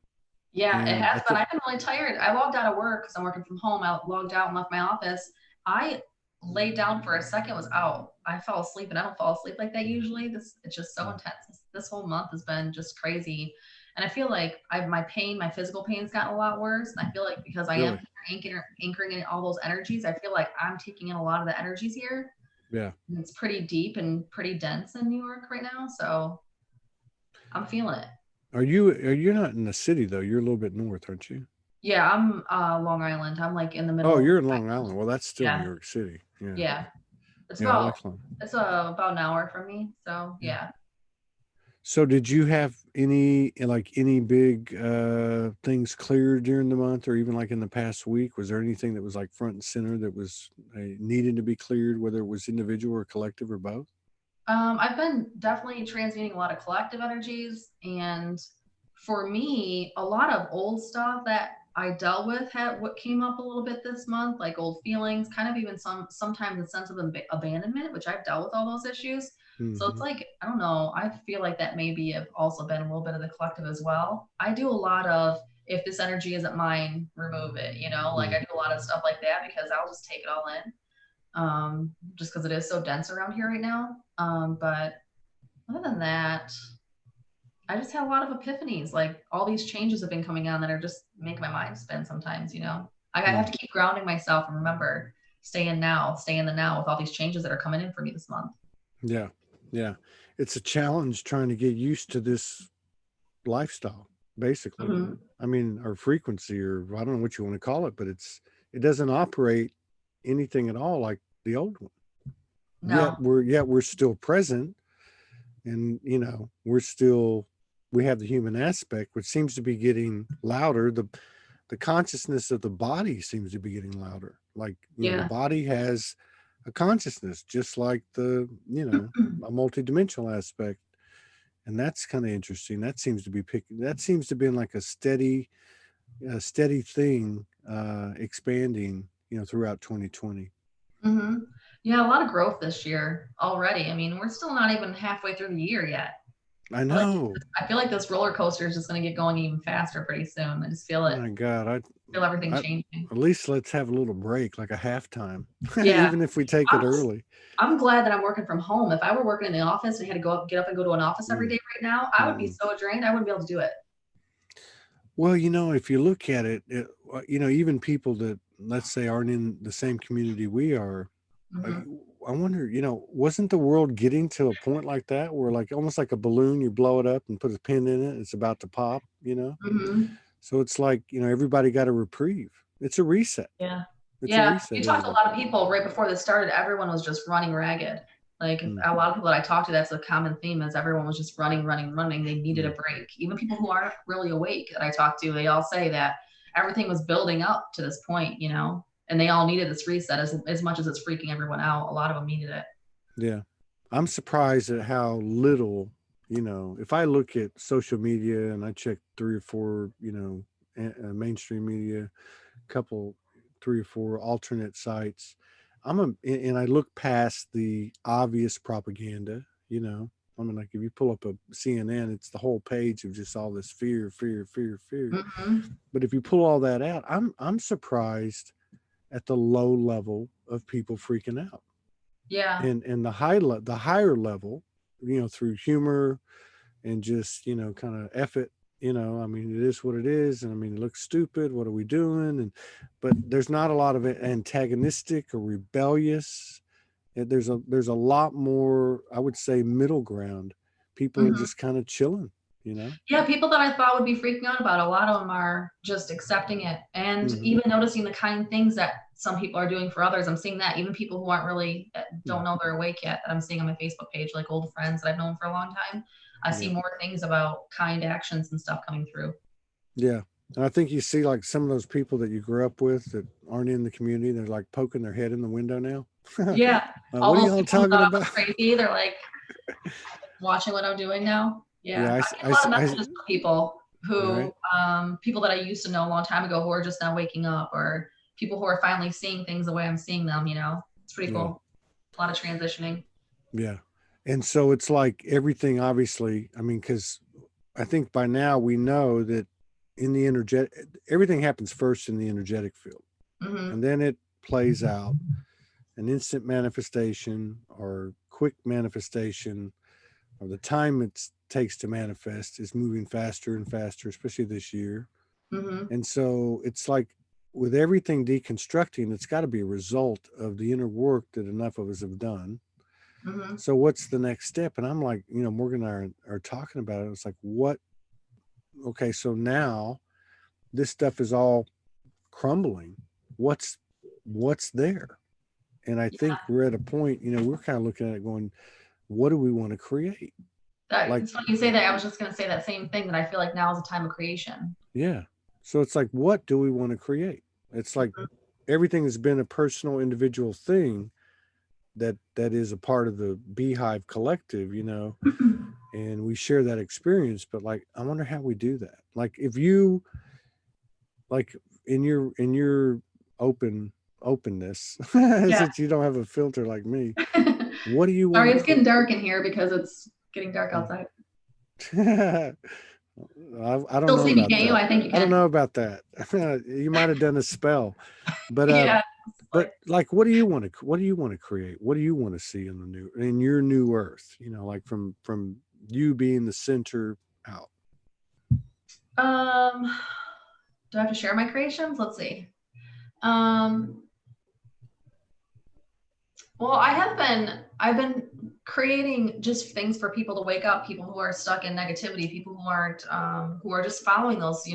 Yeah, it has been. I've been really tired. I logged out of work because I'm working from home. I logged out and left my office. I laid down for a second, was out. I fell asleep, and I don't fall asleep like that usually. It's just so intense. This whole month has been just crazy. And I feel like my physical pain's gotten a lot worse. And I feel like because I am anchoring in all those energies, I feel like I'm taking in a lot of the energies here. Yeah. And it's pretty deep and pretty dense in New York right now. So I'm feeling it. You're not in the city though. You're a little bit north, aren't you? Yeah, I'm Long Island. I'm like in the middle. Oh, you're in Long Island. Well, that's still New York City. Yeah. Yeah. It's about an hour from me. So yeah. So did you have any big things cleared during the month, or even like in the past week? Was there anything that was like front and center that was needed to be cleared, whether it was individual or collective or both? I've been definitely transmuting a lot of collective energies, and for me, a lot of old stuff that I dealt with what came up a little bit this month, like old feelings, kind of even sometimes a sense of abandonment, which I've dealt with all those issues. So it's like, I don't know, I feel like that maybe have also been a little bit of the collective as well. I do a lot of, if this energy isn't mine, remove it, like I do a lot of stuff like that because I'll just take it all in, just because it is so dense around here right now. But other than that, I just had a lot of epiphanies. Like all these changes have been coming on that are just making my mind spin sometimes, I have to keep grounding myself and remember, stay in the now with all these changes that are coming in for me this month. Yeah. Yeah. It's a challenge trying to get used to this lifestyle, basically. Mm-hmm. I mean, or frequency, or I don't know what you want to call it, but it doesn't operate anything at all like the old one. No. Yet we're still present, and we have the human aspect, which seems to be getting louder. The consciousness of the body seems to be getting louder. Like, the body has a consciousness, just like a multidimensional aspect. And that's kind of interesting. That seems to be in like a steady thing, expanding, throughout 2020. Mm-hmm. Yeah, a lot of growth this year already. I mean, we're still not even halfway through the year yet. I know. I feel like this roller coaster is just going to get going even faster pretty soon. I just feel it. Oh my God. I feel everything changing. At least let's have a little break, like a halftime. Yeah. Even if we take it early. I'm glad that I'm working from home. If I were working in the office and had to get up and go to an office every day right now, I would be so drained. I wouldn't be able to do it. Well, if you look at it, even people that, let's say, aren't in the same community we are, I, Hmm. I wonder, wasn't the world getting to a point like that where, like, almost like a balloon, you blow it up and put a pin in it, it's about to pop? Hmm. So it's like, everybody got a reprieve. It's a reset. Yeah. It's a Yeah. reset, You talked to isn't a it? lot of people right before this started. Everyone was just running ragged. Like Mm, a lot of people that I talked to, that's a common theme is everyone was just running, running, running. They needed a mm, break. Even people who aren't really awake that I talked to, they all say that everything was building up to this point, and they all needed this reset as much as it's freaking everyone out. A lot of them needed it. yeah. I'm surprised at how little, if I look at social media and I check three or four, mainstream media, couple, three or four alternate sites. And I look past the obvious propaganda. I mean, like if you pull up a CNN, it's the whole page of just all this fear, fear, fear, fear. Hmm. But if you pull all that out, I'm surprised at the low level of people freaking out, Yeah. and the higher level, through humor and just kind of F it. I mean, it is what it is, and I mean, it looks stupid, what are we doing? And but there's not a lot of antagonistic or rebellious. There's a lot more, I would say, middle ground. People are Hmm. just kind of chilling. Yeah, people that I thought would be freaking out about, a lot of them are just accepting it and Hmm. even noticing the kind things that some people are doing for others. I'm seeing that even people who aren't really don't know they're awake yet, that I'm seeing on my Facebook page, like old friends that I've known for a long time. I see Yeah, more things about kind actions and stuff coming through. yeah. And I think you see like some of those people that you grew up with that aren't in the community, they're like poking their head in the window now. Yeah, all What are those y'all people who talking thought I about? was crazy, they're like watching what I'm doing now. Yeah, Yeah, I get a lot of I, messages from people right. who, people that I used to know a long time ago who are just now waking up, or people who are finally seeing things the way I'm seeing them. It's pretty Yeah. cool. A lot of transitioning. Yeah. And so it's like everything, obviously, I mean, because I think by now we know that in the energetic, everything happens first in the energetic field, Hmm. and then it plays out an instant manifestation or quick manifestation, or the time it takes to manifest is moving faster and faster, especially this year. Hmm. And so it's like with everything deconstructing, it's got to be a result of the inner work that enough of us have done. Hmm. So what's the next step? And I'm like, Morgan and I are talking about it. It's like, what? Okay, so now this stuff is all crumbling. What's there? And I Yeah, think we're at a point, we're kind of looking at it going, what do we want to create? Like, it's funny you say that. I was just gonna say that same thing, that I feel like now is a time of creation. yeah. So it's like, what do we want to create? It's like everything has been a personal, individual thing that is a part of the Beehive collective, and we share that experience. But like, I wonder how we do that. Like, if you like in your openness, Yeah. since you don't have a filter like me, what do you want Sorry, to it's getting create? dark in here because it's getting dark outside. I don't Still know see me, about can't you? that. I think you I don't can. know about that. You might have done a spell, but Yeah. It's but like, like, what do you want to create? What do you want to see in your new earth? Like from you being the center out. um, do I have to share my creations? Let's see. Um, well, I've been creating just things for people to wake up, people who are stuck in negativity, people who are just following those.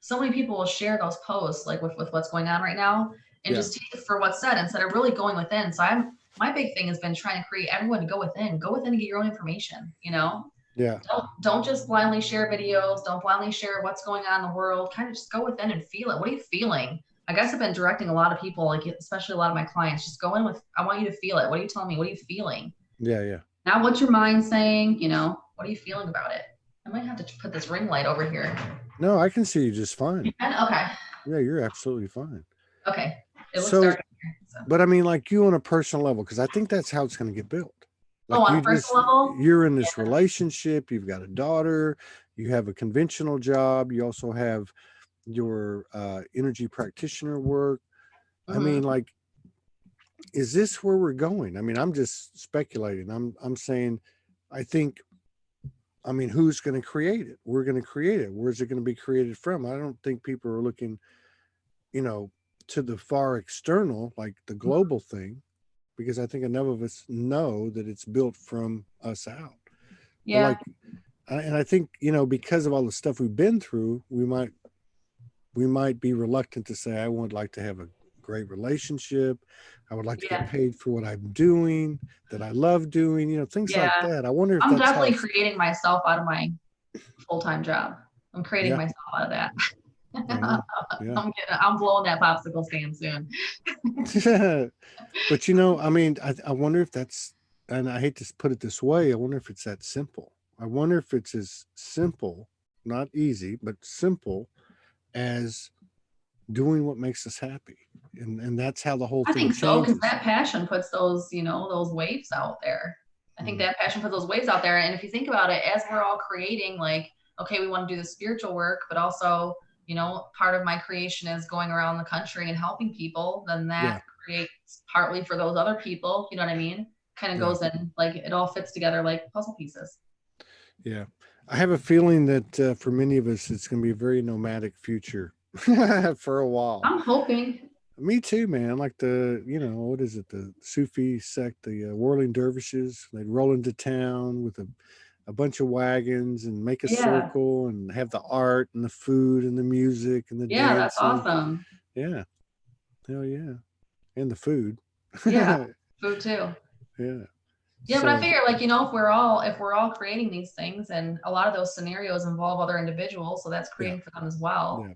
So many people will share those posts like with what's going on right now and Yeah, just take it for what's said instead of really going within. So my big thing has been trying to create everyone to go within and get your own information. yeah, Don't just blindly share videos. Don't blindly share what's going on in the world. Kind of just go within and feel it. What are you feeling? I guess I've been directing a lot of people, like especially a lot of my clients, just go in with, I want you to feel it. What are you telling me? What are you feeling? yeah, yeah. Not what's your mind saying, what are you feeling about it? I might have to put this ring light over here. No, I can see you just fine. And okay. Yeah, you're absolutely fine. Okay. It looks So, dark in here. So. but I mean, like you on a personal level, because I think that's how it's going to get built. Oh, Like on a personal level? you're in this Yeah. relationship, you've got a daughter, you have a conventional job, you also have your energy practitioner work. I mean, Mm-hmm. like, is this where we're going? I mean, I'm just speculating. I'm saying, I think I mean, who's going to create it? We're going to create it. Where's it going to be created from? I don't think people are looking, you know, to the far external, like the global thing, because I think enough of us know that it's built from us out. But Yeah. like, and I think, you know, because of all the stuff we've been through, we might be reluctant to say, I would like to have a great relationship. I would like to get Yeah. paid for what I'm doing, that I love doing, you know, things like Yeah. that. I wonder if I'm that's how definitely it's, creating myself out of my full-time job. I'm creating yeah, myself out of that. I know. Yeah. I'm blowing that popsicle stand soon. But you know, I mean, I wonder if that's, and I hate to put it this way, I wonder if it's that simple. I wonder if it's as simple, not easy, but simple as doing what makes us happy. And that's how the whole I thing think so, because changes. that passion puts those, those waves out there. I think Mm, that passion puts those waves out there. And if you think about it, as we're all creating, like, okay, we want to do the spiritual work, but also, part of my creation is going around the country and helping people, then that yeah, creates partly for those other people. You know what I mean? Kind of yeah, goes in, like, it all fits together like puzzle pieces. yeah. I have a feeling that for many of us, it's going to be a very nomadic future for a while. I'm hoping. Me too, man. Like the, you know, what is it? The Sufi sect, the whirling dervishes. They'd roll into town with a bunch of wagons and make a Yeah. circle and have the art and the food and the music and the Yeah, that's dancing. awesome. Yeah. Hell yeah. And the food. Yeah. Food too. Yeah. Yeah, but I So, figure, like, if we're all creating these things, and a lot of those scenarios involve other individuals, so that's yeah. creating for them as well. Yeah.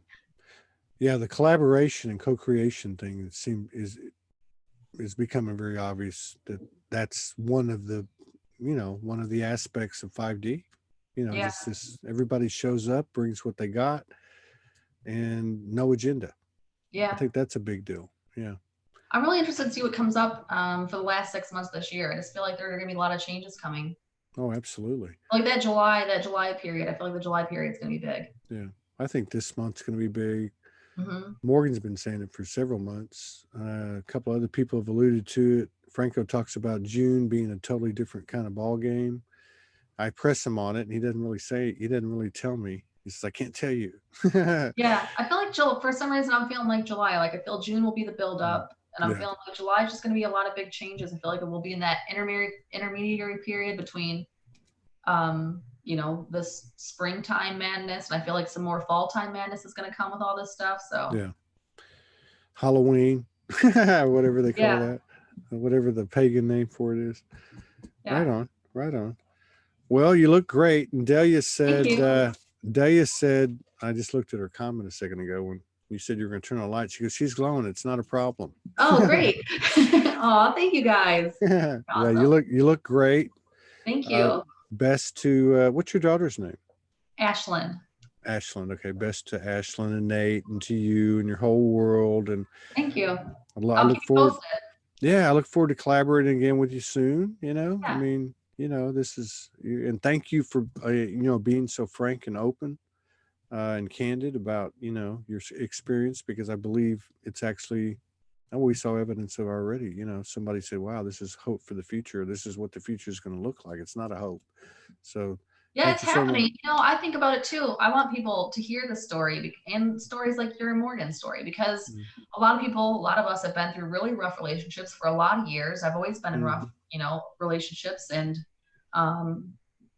Yeah. The collaboration and co creation thing is becoming very obvious that that's one of the, you know, one of the aspects of 5D. You know, Yeah. just this everybody shows up, brings what they got, and no agenda. I Yeah. think that's a big deal. Yeah. I'm really interested to see what comes up for the last 6 months this year. I just feel like there are gonna be a lot of changes coming. Oh, absolutely. Like that July period. I feel like the July period is gonna be big. Yeah. I think this month's going to be big. Hmm. Morgan's been saying it for several months. A couple other people have alluded to it. Franco talks about June being a totally different kind of ball game. I press him on it, and he doesn't really say. He doesn't really tell me. He says, "I can't tell you." Yeah, I feel like for some reason I'm feeling like July. Like I feel June will be the build up, and I'm Yeah. feeling like July is just gonna be a lot of big changes. I feel like it will be in that intermediary period between this springtime madness. And I feel like some more fall time madness is going to come with all this stuff. So, Yeah. Halloween, whatever they call yeah, that, whatever the pagan name for it is. Right yeah. on. Right on. Well, you look great. And Thank you. Delia said, I just looked at her comment a second ago when you said you were going to turn on the light. She goes, she's glowing. It's not a problem. Oh, great. Oh, thank you guys. Yeah, Awesome. you look great. Thank you. Best to what's your daughter's name? Ashlyn. Ashland. Okay, best to Ashland and Nate and to you and your whole world. And Thank you. I I'll look keep you forward. posted. Yeah, I look forward to collaborating again with you soon. You know, I Yeah. mean, you know, this is, and thank you for being so frank and open and candid about your experience, because I believe it's actually, we saw evidence of already. You know, somebody said, "Wow, this is hope for the future. This is what the future is going to look like." It's not a hope. So, Yeah, thank it's you so much. happening. I think about it too. I want people to hear the story and stories like your and Morgan's story, because a lot of us have been through really rough relationships for a lot of years. I've always been in rough, Mhm. relationships, and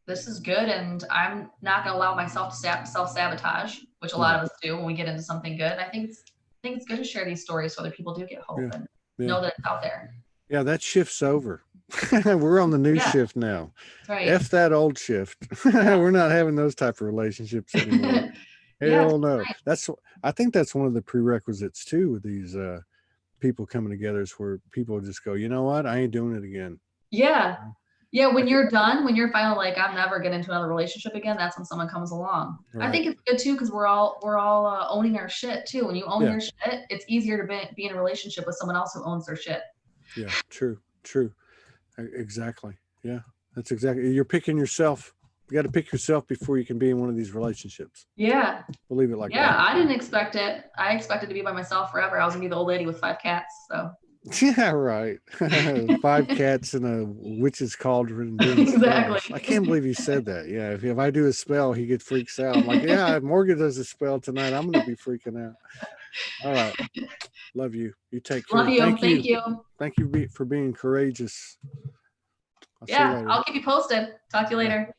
this is good. And I'm not going to allow myself to self-sabotage, which a lot Yeah, of us do when we get into something good. And I think it's good to share these stories so other people do get hope yeah, and yeah, know that it's out there. yeah. That shift's over. We're on the new Yeah, shift now. that's right. F that old shift. Yeah. We're not having those type of relationships anymore. Yeah, Hell no. I think that's one of the prerequisites too with these people coming together, is where people just go, you know what, I ain't doing it again. yeah. Yeah, I when can, you're done, when you're finally like, I'm never getting into another relationship again, that's when someone comes along. I right. think it's good too, because we're all owning our shit too. When you own Yeah. your shit, it's easier to be in a relationship with someone else who owns their shit. Yeah. True. True. Exactly. Yeah. That's exactly. You're picking yourself. You got to pick yourself before you can be in one of these relationships. Yeah, Believe it like yeah. that. I didn't expect it. I expected to be by myself forever. I was gonna be the old lady with 5 cats. So Yeah, right. 5 cats in a witch's cauldron doing Exactly. spells. I can't believe you said that. Yeah, if I do a spell, he gets freaks out. I'm like, yeah, if Morgan does a spell tonight, I'm gonna be freaking out. All right. Love you. You take care. Love you. Thank Thank you. you. Thank you for being courageous. I'll see you Yeah, later. I'll keep you posted. Talk to you Yeah. later.